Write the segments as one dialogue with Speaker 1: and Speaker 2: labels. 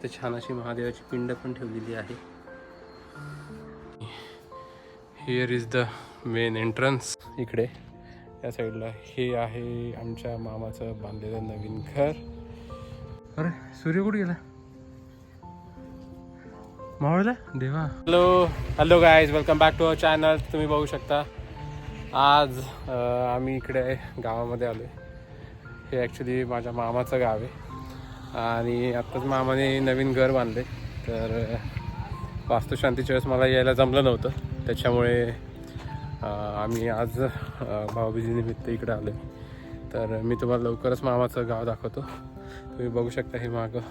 Speaker 1: तर छान अशी महादेवाची पिंड पण ठेवलेली आहे. Here is the main entrance. इकडे या साईडला हे आहे आमच्या मामाचं बांधलेलं नवीन घर. अरे सूर्य कुठे गेला? मावळला देवा. Hello guys, welcome back to our channel. तुम्ही बघू शकता आज आम्ही इकडे गावामध्ये आलो आहे. हे ॲक्च्युली माझ्या मामाचं गाव आहे आणि आत्ताच मामाने नवीन घर बांधले. तर वास्तुशांतीच्या वेळेस मला यायला जमलं नव्हतं, त्याच्यामुळे आम्ही आज भाऊबीजेनिमित्त इकडे आलो आहे. तर मी तुम्हाला लवकरच मामाचं गाव दाखवतो. तुम्ही बघू शकता हे मागं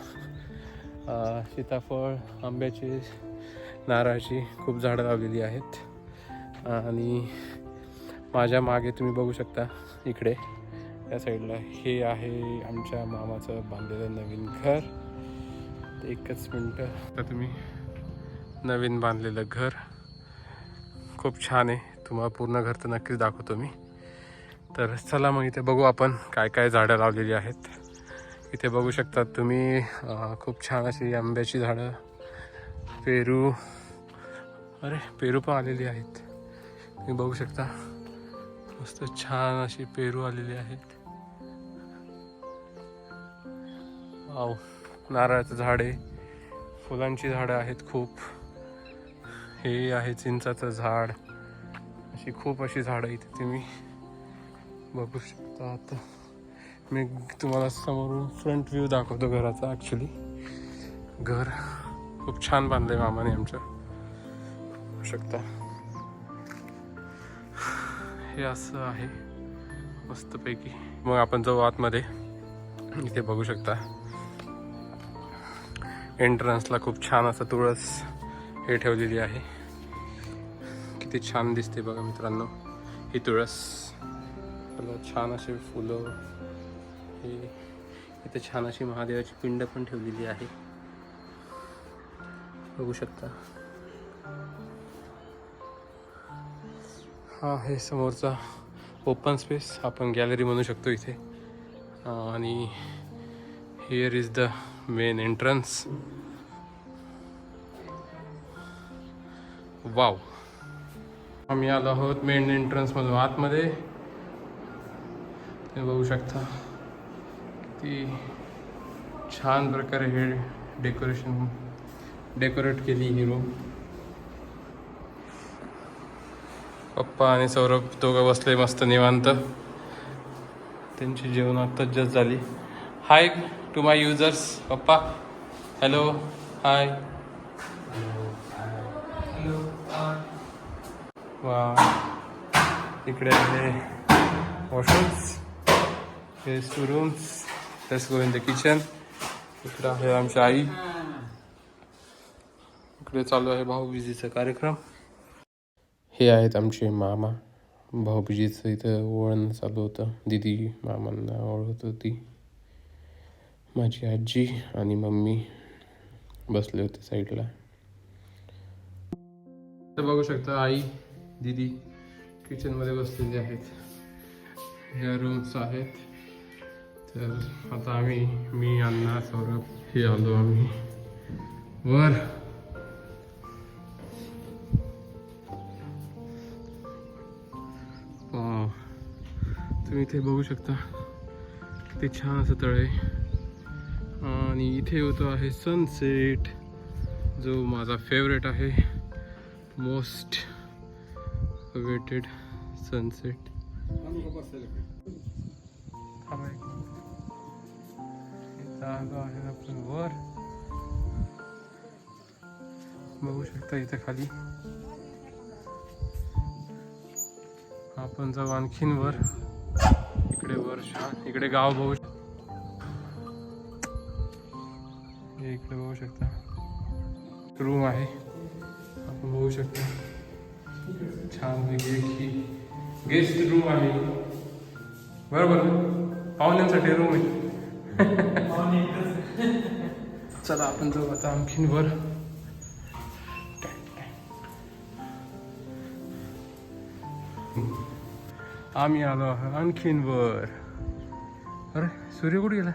Speaker 1: सीताफळ, आंब्याची, नारळाची खूप झाडं लावलेली आहेत. आणि माझ्या मागे तुम्ही बघू शकता इकडे या साईडला हे आहे आमच्या मामाचं बांधलेलं नवीन घर. एकच मिनटं. आता तुम्ही नवीन बांधलेलं घर खूप छान आहे. तुम्हाला पूर्ण घर तर नक्कीच दाखवतो मी. तर चला मग इथे बघू आपण काय काय झाडं लावलेली आहेत. इथे बघू शकता तुम्ही खूप छान अशी आंब्याची झाडं, पेरू, पेरू पण आलेली आहेत. तुम्ही बघू शकता मस्त छान अशी पेरू आलेली आहेत. वाव. नारळाचं झाड आहे, फुलांची झाडं आहेत खूप. हे आहे चिंचाचं झाड. अशी खूप अशी झाडं इथे तुम्ही बघू शकता. आता मी तुम्हाला समोरून फ्रंट व्ह्यू दाखवतो घराचा. ॲक्च्युली घर खूप छान बांधलं आहे मामाने आमच्या. बघू शकता हे असं आहे मस्तपैकी. मग आपण जाऊ आतमध्ये. इथे बघू शकता एंट्रन्सला खूप छान असं तुळस हे ठेवलेली आहे. किती छान दिसते बघा मित्रांनो ही तुळस. त्याला छान असे फुलं. हे इथे छान अशी महादेवाची पिंड पण ठेवलेली आहे. बघू शकता. हा आहे समोरचा ओपन स्पेस, आपण गॅलरी म्हणू शकतो इथे. आणि here is the main entrance. Wow. आम्ही आलो आहोत मेन एंट्रन्समधून आतमध्ये. ते बघू शकता किती छान प्रकारे हे डेकोरेट केली ही रूम. पप्पा आणि सौरभ दोघं बसले मस्त निवांत. त्यांची जेवण आत्ताच जस्ट झाली. Hi to my users. पप्पा हॅलो. हाय. हॅलो. वा. इकडे आहे वॉशरूम्स, हे two rooms. Let's go in the kitchen. इकडे आहे आमची आई. इकडे चालू आहे भाऊबीजेचा कार्यक्रम. हे आहेत आमचे मामा. भाऊबीजेचं इथं ओळण चालू होतं. दिदी मामांना ओळखत होती. माझी आजी आणि मम्मी बसले होते साईडला. तर बघू शकता आई, दिदी किचनमध्ये बसलेले आहेत. ह्या रूम्स आहेत. तर आता मी अण्णा, सौरभ हे आलो आम्ही वर. तुम्ही इथे बघू शकता किती छान असं तळ आहे. आणि इथे होतो आहे सनसेट, जो माझा फेवरेट आहे. Most awaited sunset. आलो आहे आपण वर. बघू शकता इथे खाली. आपण जाऊ आणखीन वर. इकडे वर छान. इकडे गाव बघू. इकडे बघू शकता रूम आहे. आपण बघू शकता छान वेगळी गेस्ट रूम आहे. बरोबर पाहुण्यांसाठी रूम आहे. चला आपण जाऊ आता आणखीन वर. आम्ही आलो आहोत आणखीन वर. अरे सूर्य कुठे गेला?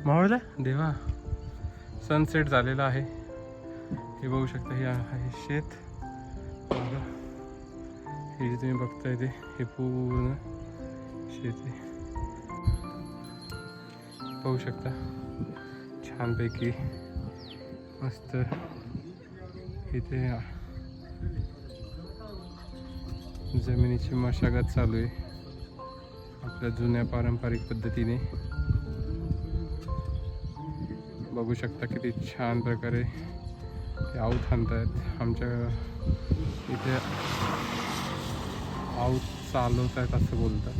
Speaker 1: मावळला देवा सनसेट झालेला आहे. हे बघू शकता, हे आहे शेत. बघा, हे जे तुम्ही बघताय ते हे पूर्ण शेत आहे. बघू शकता छानपैकी मस्त इथे जमिनीची मशागत चालू आहे आपल्या जुन्या पारंपरिक पद्धतीने. बघू शकता किती छान प्रकारे ते आऊत हाणतायत. आमच्या इथे आऊत चालवत आहेत असं बोलतात.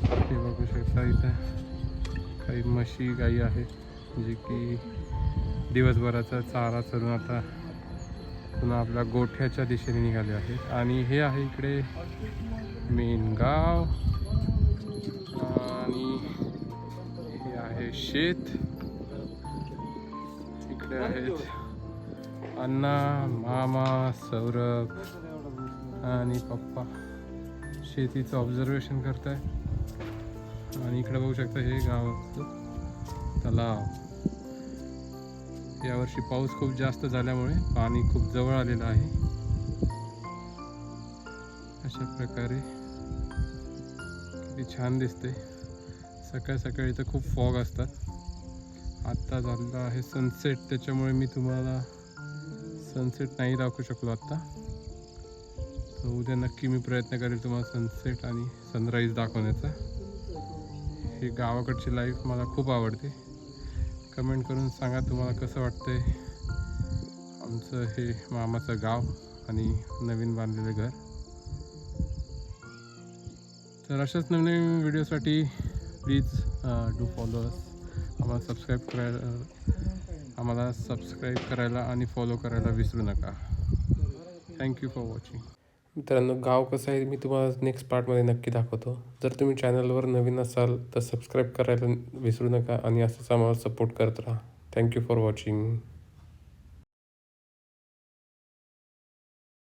Speaker 1: हे बघू शकता इथं काही म्हशी गाई आहेत जे की दिवसभराचा चारा चरून आता पुन्हा आपल्या गोठ्याच्या दिशेने निघाले आहेत. आणि हे आहे इकडे मेन गाव आणि हे आहे शेत. इकडे आहेत अण्णा, मामा, सौरभ आणि पप्पा शेतीचं ऑब्झर्वेशन करताय. आणि इकडे बघू शकता हे गावाचं तलाव. यावर्षी पाऊस खूप जास्त झाल्यामुळे पाणी खूप जवळ आलेलं आहे. अशा प्रकारे किती छान दिसते. सकाळ सकाळी तर खूप फॉग असतात. आत्ता झालेला आहे सनसेट, त्याच्यामुळे मी तुम्हाला सनसेट नाही दाखवू शकलो आत्ता. तर उद्या नक्की मी प्रयत्न करेल तुम्हाला सनसेट आणि सनराईज दाखवण्याचा. हे गावाकडची लाईफ मला खूप आवडते. कमेंट करून सांगा तुम्हाला कसं वाटतंय आमचं हे मामाचं गाव आणि नवीन बांधलेलं घर. तर अशाच नवीन व्हिडिओसाठी प्लीज डू फॉलो अस. आम्हाला सबस्क्राईब करायला आणि फॉलो करायला विसरू नका. Thank you for watching. मित्रांनो, गाव कसं आहे मी तुम्हाला नेक्स्ट पार्टमध्ये नक्की दाखवतो. जर तुम्ही चॅनलवर नवीन असाल तर सबस्क्राईब करायला विसरू नका आणि असंच आम्हाला सपोर्ट करत राहा. Thank you for watching.